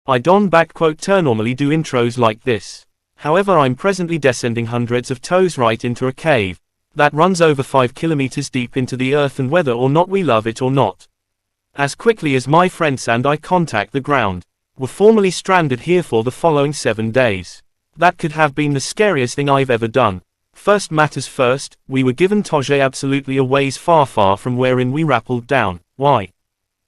I don't normally do intros like this. However, I'm presently descending hundreds of toes right into a cave that runs over 5 kilometers deep into the earth, and whether or not we love it or not, as quickly as my friends and I contact the ground, we're formally stranded here for the following 7 days. That could have been the scariest thing I've ever done. First matters first, we were given Toje absolutely a ways far from wherein we rappelled down. Why?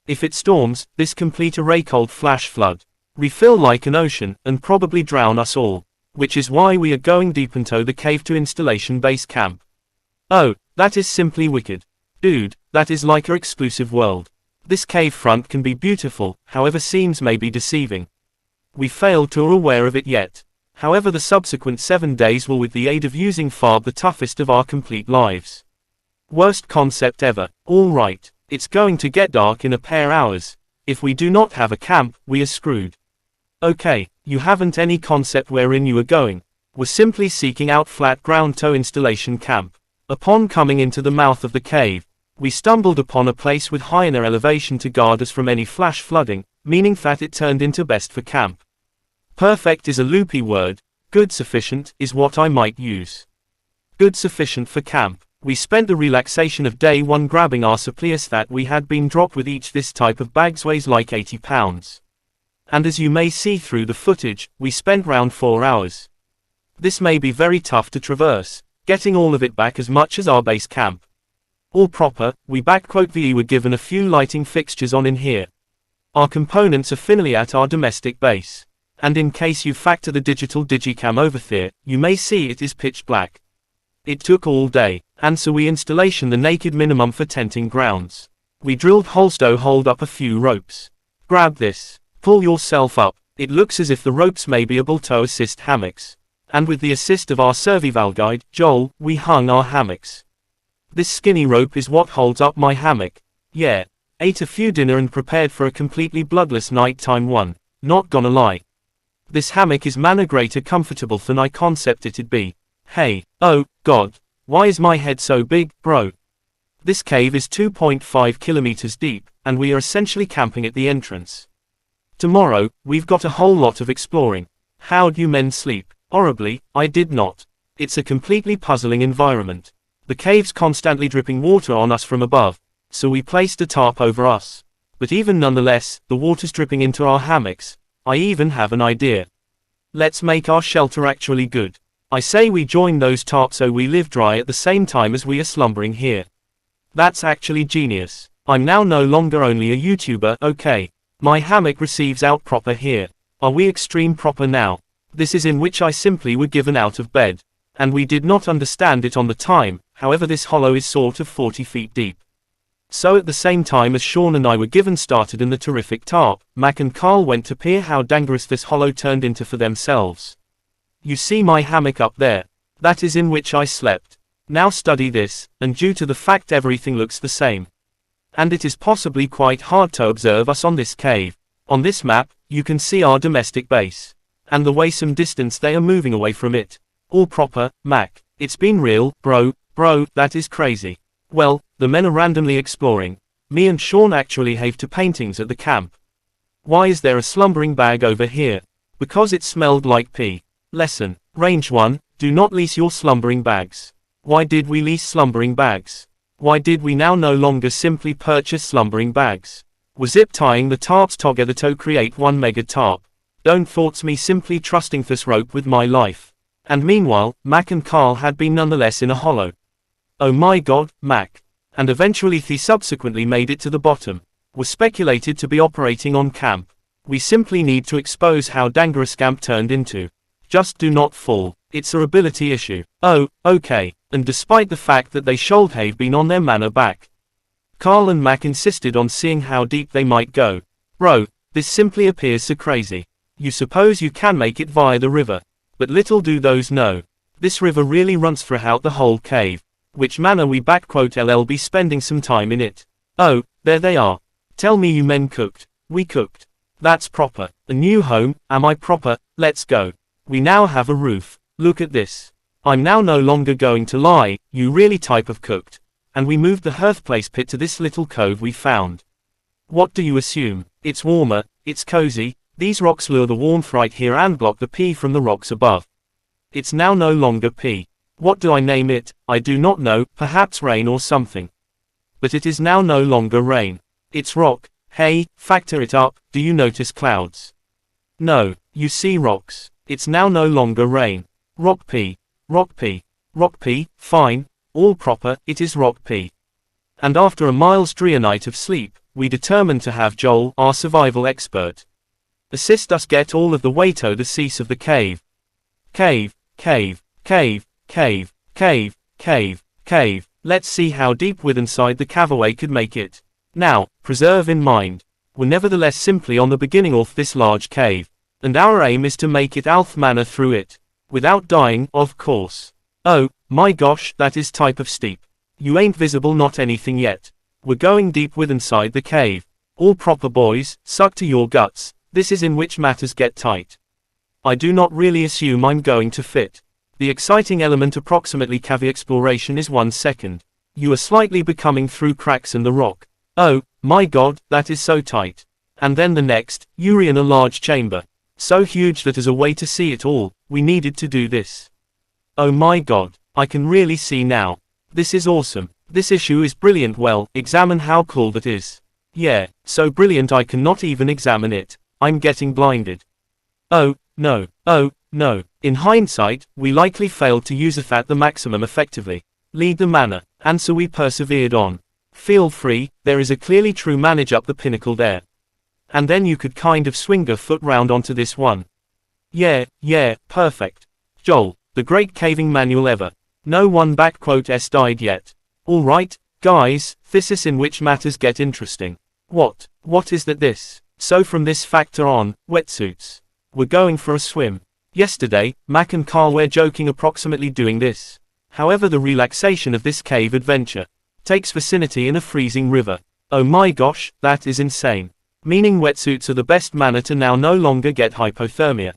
If it storms, this complete array cold flash flood, refill like an ocean, and probably drown us all. Which is why we are going deep into the cave to installation base camp. Oh, that is simply wicked. Dude, that is like our exclusive world. This cave front can be beautiful, however seems may be deceiving. We failed to are aware of it yet. However, the subsequent 7 days will with the aid of using FARB the toughest of our complete lives. Worst concept ever. Alright, it's going to get dark in a pair hours. If we do not have a camp, we are screwed. Okay, you haven't any concept wherein you are going. We're simply seeking out flat ground to installation camp. Upon coming into the mouth of the cave, we stumbled upon a place with high enough elevation to guard us from any flash flooding, meaning that it turned into best for camp. Perfect is a loopy word, good sufficient is what I might use. Good sufficient for camp. We spent the relaxation of day 1 grabbing our supplies that we had been dropped with. Each this type of bags weighs like 80 pounds. And as you may see through the footage, we spent round 4 hours. This may be very tough to traverse, getting all of it back as much as our base camp. All proper, we VE were given a few lighting fixtures on in here. Our components are finally at our domestic base. And in case you factor the digital digicam over there, you may see it is pitch black. It took all day, and so we installation the naked minimum for tenting grounds. We drilled holes to hold up a few ropes. Grab this, pull yourself up, it looks as if the ropes may be able to assist hammocks. And with the assist of our survival guide, Joel, we hung our hammocks. This skinny rope is what holds up my hammock. Yeah. Ate a few dinner and prepared for a completely bloodless nighttime one. Not gonna lie. This hammock is manner greater comfortable than I concept it'd be. Hey, oh, God. Why is my head so big, bro? This cave is 2.5 kilometers deep, and we are essentially camping at the entrance. Tomorrow, we've got a whole lot of exploring. How'd you men sleep? Horribly, I did not. It's a completely puzzling environment. The cave's constantly dripping water on us from above, so we placed a tarp over us. But even nonetheless, the water's dripping into our hammocks. I even have an idea. Let's make our shelter actually good. I say we join those tarps so we live dry at the same time as we are slumbering here. That's actually genius. I'm now no longer only a YouTuber, okay. My hammock receives out proper here. Are we extreme proper now? This is in which I simply were given out of bed. And we did not understand it on the time, however this hollow is sort of 40 feet deep. So at the same time as Sean and I were given started in the terrific tarp, Mac and Carl went to peer how dangerous this hollow turned into for themselves. You see my hammock up there? That is in which I slept. Now study this, and due to the fact everything looks the same. And it is possibly quite hard to observe us on this cave. On this map, you can see our domestic base. And the way some distance they are moving away from it. All proper, Mac. It's been real, bro, that is crazy. Well, the men are randomly exploring. Me and Sean actually have to paintings at the camp. Why is there a slumbering bag over here? Because it smelled like pee. Lesson. Range 1, do not lease your slumbering bags. Why did we lease slumbering bags? Why did we now no longer simply purchase slumbering bags? We're zip tying the tarps together to create one mega tarp. Don't thoughts me simply trusting this rope with my life. And meanwhile, Mac and Carl had been nonetheless in a hollow. Oh my god, Mac. And eventually they subsequently made it to the bottom. Were speculated to be operating on camp. We simply need to expose how dangerous camp turned into. Just do not fall. It's a ability issue. Oh, okay. And despite the fact that they should have been on their manner back. Carl and Mac insisted on seeing how deep they might go. Bro, this simply appears so crazy. You suppose you can make it via the river. But little do those know. This river really runs throughout the whole cave. Which manner we LL be spending some time in it. Oh, there they are. Tell me you men cooked. We cooked. That's proper. A new home, am I proper? Let's go. We now have a roof. Look at this. I'm now no longer going to lie, you really type of cooked. And we moved the hearthplace pit to this little cove we found. What do you assume? It's warmer, it's cozy, These rocks lure the warmth right here and block the pee from the rocks above. It's now no longer pee. What do I name it? I do not know, perhaps rain or something. But it is now no longer rain. It's rock. Hey, factor it up, do you notice clouds? No, you see rocks. It's now no longer rain. Rock pee. Rock pee. Rock pee, fine, all proper, it is rock pee. And after a miles drear night of sleep, we determined to have Joel, our survival expert, assist us get all of the way to the cease of the cave. Cave, cave, cave, cave, cave, cave, cave. Let's see how deep within inside the caveaway could make it. Now, preserve in mind, we're nevertheless simply on the beginning of this large cave, and our aim is to make it alth manner through it, without dying, of course. Oh, my gosh, that is type of steep. You ain't visible not anything yet. We're going deep within inside the cave. All proper boys, suck to your guts, this is in which matters get tight. I do not really assume I'm going to fit. The exciting element approximately cave exploration is 1 second. You are slightly becoming through cracks in the rock. Oh, my god, that is so tight. And then the next, you're in a large chamber. So huge that as a way to see it all, we needed to do this. Oh my god, I can really see now. This is awesome. This issue is brilliant. Well, examine how cool that is. Yeah, so brilliant I cannot even examine it. I'm getting blinded. Oh, no. Oh, no. In hindsight, we likely failed to use it at the maximum effectively. Lead the manner. And so we persevered on. Feel free, there is a clearly true manage up the pinnacle there. And then you could kind of swing your foot round onto this one. Yeah, perfect. Joel, the great caving manual ever. No one *s died yet. Alright, guys, this is in which matters get interesting. What is that this? So from this factor on, wetsuits. We're going for a swim. Yesterday, Mac and Carl were joking approximately doing this. However, the relaxation of this cave adventure takes vicinity in a freezing river. Oh my gosh, that is insane. Meaning wetsuits are the best manner to now no longer get hypothermia.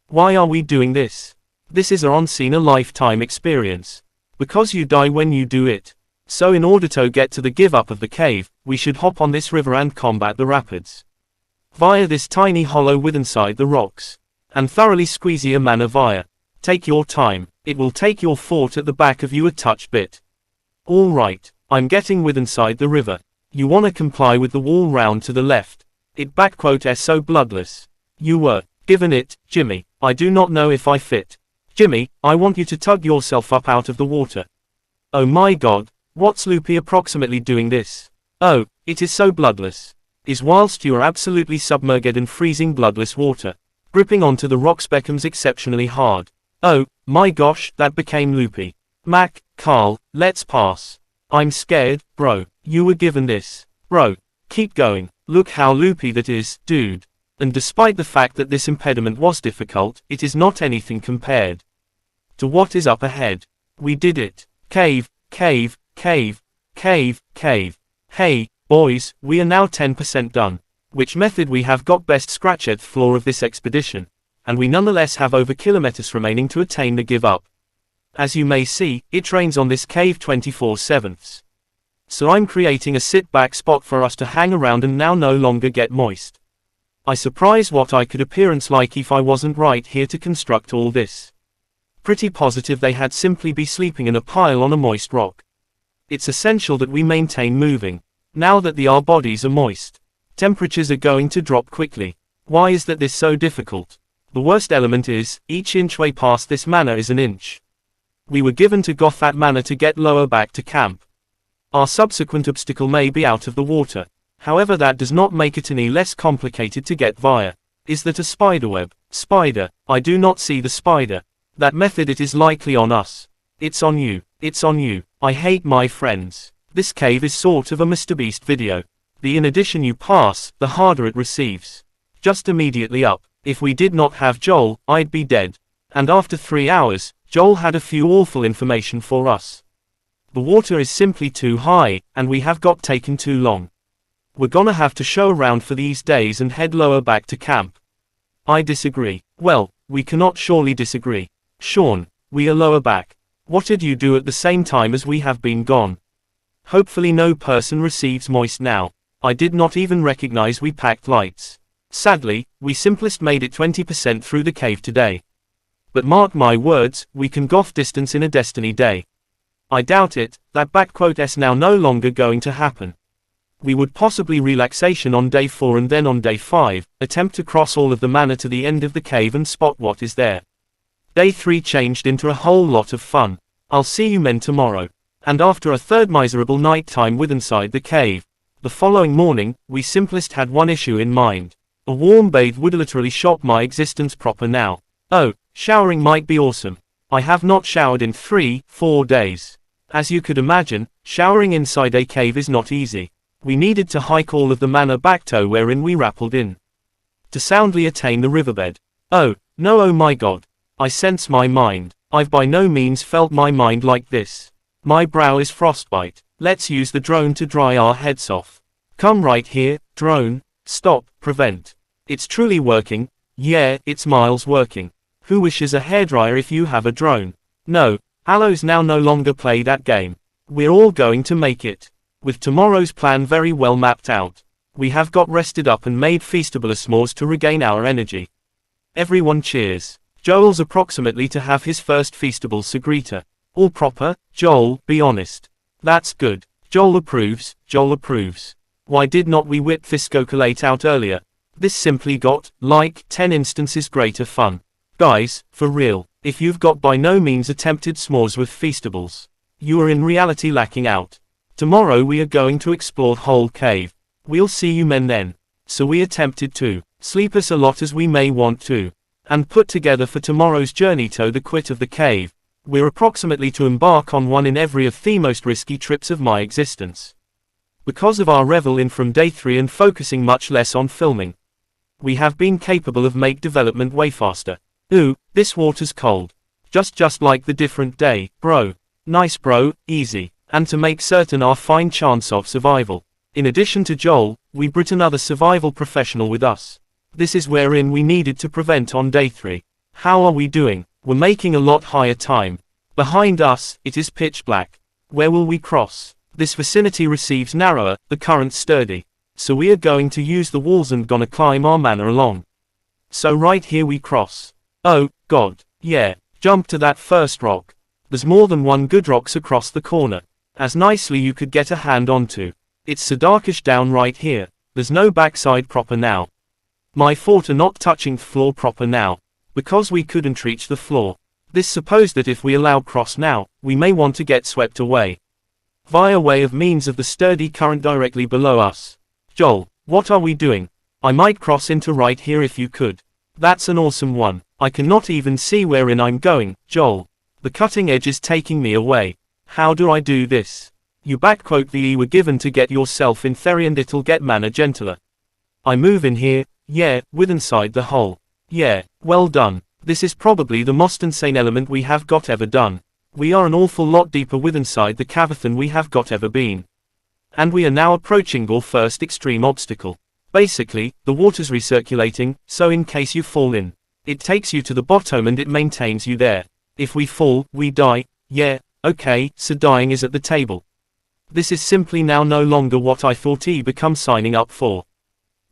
Why are we doing this? This is a once-in-a-lifetime experience. Because you die when you do it. So in order to get to the give up of the cave, we should hop on this river and combat the rapids. Via this tiny hollow within inside the rocks. And thoroughly squeezy a manner via. Take your time, it will take your fort at the back of you a touch bit. Alright, I'm getting within inside the river. You wanna comply with the wall round to the left. It *s so bloodless. You were given it, Jimmy. I do not know if I fit. Jimmy, I want you to tug yourself up out of the water. Oh my god, what's Loopy approximately doing this? Oh, it is so bloodless. Is whilst you are absolutely submerged in freezing bloodless water, gripping onto the rocks becomes exceptionally hard. Oh, my gosh, that became Loopy. Mac, Carl, let's pass. I'm scared, bro. You were given this. Bro, keep going. Look how loopy that is, dude. And despite the fact that this impediment was difficult, it is not anything compared to what is up ahead. We did it. Cave, cave, cave, cave, cave. Hey, boys, we are now 10% done. Which method we have got best scratch at the floor of this expedition. And we nonetheless have over kilometers remaining to attain the give up. As you may see, it rains on this cave 24/7. So I'm creating a sit-back spot for us to hang around and now no longer get moist. I surprise what I could appearance like if I wasn't right here to construct all this. Pretty positive they had simply be sleeping in a pile on a moist rock. It's essential that we maintain moving. Now that our bodies are moist, temperatures are going to drop quickly. Why is that this so difficult? The worst element is, each inch way past this manor is an inch. We were given to goth that manor to get lower back to camp. Our subsequent obstacle may be out of the water. However, that does not make it any less complicated to get via. Is that a spiderweb? Spider, I do not see the spider. That method it is likely on us. It's on you. It's on you. I hate my friends. This cave is sort of a MrBeast video. The in addition you pass, the harder it receives. Just immediately up. If we did not have Joel, I'd be dead. And after 3 hours, Joel had a few awful information for us. The water is simply too high, and we have got taken too long. We're gonna have to show around for these days and head lower back to camp. I disagree. Well, we cannot surely disagree. Sean, we are lower back. What did you do at the same time as we have been gone? Hopefully no person receives moist now. I did not even recognize we packed lights. Sadly, we simplest made it 20% through the cave today. But mark my words, we can goth distance in a destiny day. I doubt it, that *s now no longer going to happen. We would possibly relaxation on day 4 and then on day 5, attempt to cross all of the manor to the end of the cave and spot what is there. Day 3 changed into a whole lot of fun. I'll see you men tomorrow. And after a third miserable night time with inside the cave, the following morning, we simplest had one issue in mind. A warm bathe would literally shock my existence proper now. Oh, showering might be awesome. I have not showered in 3-4 days. As you could imagine, showering inside a cave is not easy. We needed to hike all of the manor back to wherein we rappelled in. To soundly attain the riverbed. Oh, no, oh my god. I sense my mind. I've by no means felt my mind like this. My brow is frostbite. Let's use the drone to dry our heads off. Come right here, drone. Stop, prevent. It's truly working. Yeah, it's miles working. Who wishes a hairdryer if you have a drone? No, Aloe's now no longer play that game. We're all going to make it. With tomorrow's plan very well mapped out. We have got rested up and made feastable s'mores to regain our energy. Everyone cheers. Joel's approximately to have his first feastable Segreta. All proper, Joel, be honest. That's good. Joel approves, Joel approves. Why did not we whip this calculate out earlier? This simply got, like, 10 instances greater fun. Guys, for real, if you've got by no means attempted s'mores with feastables, you are in reality lacking out. Tomorrow we are going to explore whole cave. We'll see you men then. So we attempted to sleep as a lot as we may want to, and put together for tomorrow's journey to the quit of the cave. We're approximately to embark on one in every of the most risky trips of my existence. Because of our revel in from day 3 and focusing much less on filming, we have been capable of make development way faster. Ooh, this water's cold. Just like the different day, bro. Nice bro, easy. And to make certain our fine chance of survival. In addition to Joel, we brought another survival professional with us. This is wherein we needed to prevent on day 3. How are we doing? We're making a lot higher time. Behind us, it is pitch black. Where will we cross? This vicinity receives narrower, the current sturdy. So we are going to use the walls and gonna climb our manor along. So right here we cross. Oh, god, yeah, jump to that first rock. There's more than one good rocks across the corner. As nicely you could get a hand onto. It's so darkish down right here. There's no backside proper now. My foot are not touching the floor proper now. Because we couldn't reach the floor. This supposed that if we allow cross now, we may want to get swept away. Via way of means of the sturdy current directly below us. Joel, what are we doing? I might cross into right here if you could. That's an awesome one. I cannot even see wherein I'm going, Joel. The cutting edge is taking me away. How do I do this? You *the E were given to get yourself in theory and it'll get manner gentler. I move in here, yeah, with inside the hole. Yeah, well done. This is probably the most insane element we have got ever done. We are an awful lot deeper with inside the cave than we have got ever been. And we are now approaching our first extreme obstacle. Basically, the water's recirculating, so in case you fall in, it takes you to the bottom and it maintains you there. If we fall, we die. Yeah, okay, so dying is at the table. This is simply now no longer what I thought become signing up for.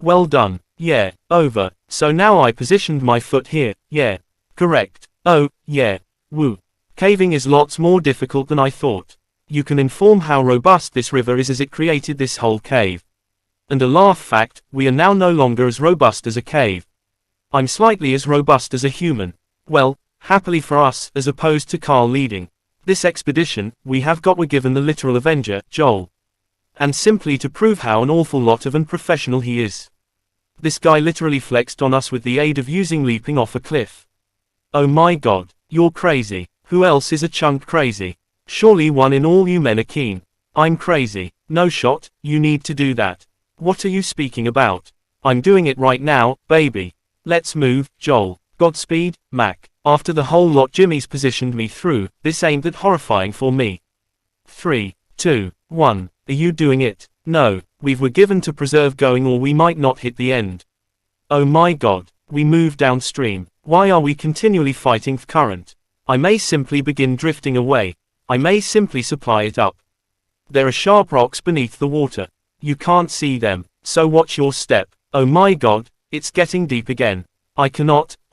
Well done. Yeah, over. So now I positioned my foot here. Yeah. Correct. Oh, yeah. Woo. Caving is lots more difficult than I thought. You can inform how robust this river is as it created this whole cave. And a laugh fact, we are now no longer as robust as a cave. I'm slightly as robust as a human. Well, happily for us, as opposed to Carl leading this expedition, we have got were given the literal Avenger, Joel. And simply to prove how an awful lot of an professional he is. This guy literally flexed on us with the aid of using leaping off a cliff. Oh my god, you're crazy. Who else is a chunk crazy? Surely one in all you men are keen. I'm crazy. No shot, you need to do that. What are you speaking about? I'm doing it right now, baby. Let's move, Joel. Godspeed, Mac. After the whole lot Jimmy's positioned me through, this ain't that horrifying for me. 3, 2, 1. Are you doing it? No, we were given to preserve going or we might not hit the end. Oh my god, we move downstream. Why are we continually fighting the current? I may simply begin drifting away. I may simply supply it up. There are sharp rocks beneath the water. You can't see them, so watch your step. Oh my god, It's getting deep again. I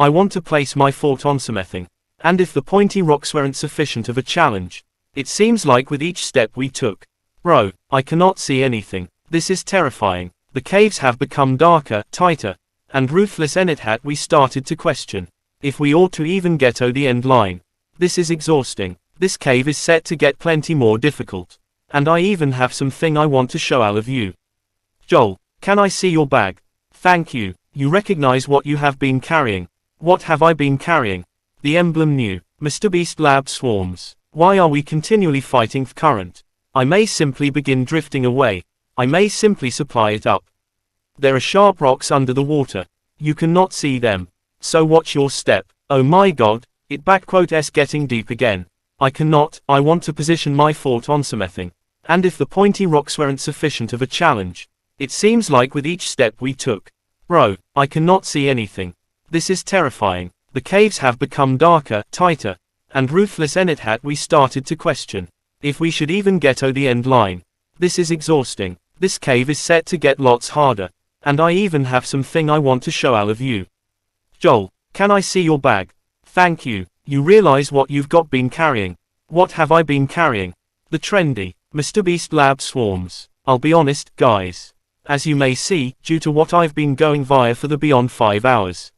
want to place my fort on something. And if the pointy rocks weren't sufficient of a challenge. It seems like with each step we took. Bro, I cannot see anything. This is terrifying. The caves have become darker, tighter, and ruthless and it had we started to question. If we ought to even get to the end line. This is exhausting. This cave is set to get plenty more difficult. And I even have something I want to show all of you. Joel, can I see your bag? Thank you. You recognize what you have been carrying. What have I been carrying? The emblem new. MrBeast Lab swarms. Why are we continually fighting the current? I may simply begin drifting away. I may simply supply it up. There are sharp rocks under the water. You cannot see them. So watch your step. Oh my god, it *s getting deep again. I want to position my fort on something. And if the pointy rocks weren't sufficient of a challenge. It seems like with each step we took. Bro, I cannot see anything. This is terrifying. The caves have become darker, tighter, and ruthless and it had we started to question. If we should even get to the end line. This is exhausting. This cave is set to get lots harder. And I even have something I want to show all of you. Joel, can I see your bag? Thank you. You realize what you've got been carrying. What have I been carrying? The trendy MrBeast Lab swarms. I'll be honest, guys. As you may see, due to what I've been going via for the beyond 5 hours.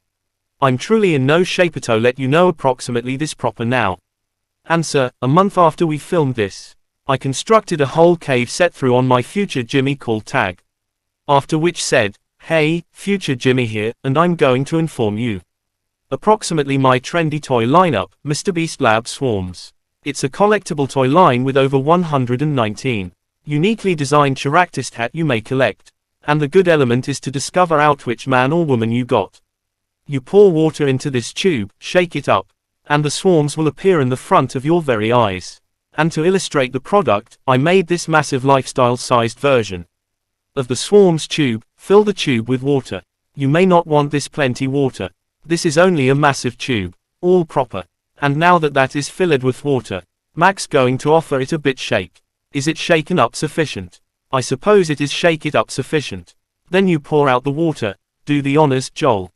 I'm truly in no shape to let you know approximately this proper now. And sir, a month after we filmed this, I constructed a whole cave set through on my future Jimmy call tag. After which said, hey, future Jimmy here, and I'm going to inform you. Approximately my trendy toy lineup, MrBeast Lab Swarms. It's a collectible toy line with over 119 uniquely designed characters hat you may collect. And the good element is to discover out which man or woman you got. You pour water into this tube, shake it up, and the swarms will appear in the front of your very eyes. And to illustrate the product, I made this massive lifestyle-sized version of the swarms tube. Fill the tube with water. You may not want this plenty water. This is only a massive tube, all proper. And now that that is filled with water, Mac's going to offer it a bit shake. Is it shaken up sufficient? I suppose it is shake it up sufficient. Then you pour out the water, do the honors, Joel.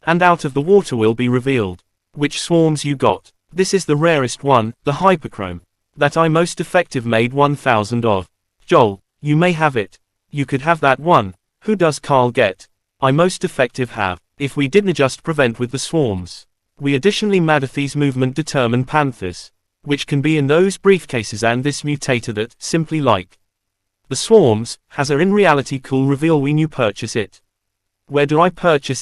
And out of the water will be revealed which swarms you got. This is the rarest one, the hyperchrome, that I most effective made 1000 of. Joel, you may have it. You could have that one. Who does Carl get? I most effective have. If we didn't just prevent with the swarms. We additionally Madathi's movement determine panthers, which can be in those briefcases and this mutator that, simply like the swarms, has a in reality cool reveal when you purchase it. Where do I purchase?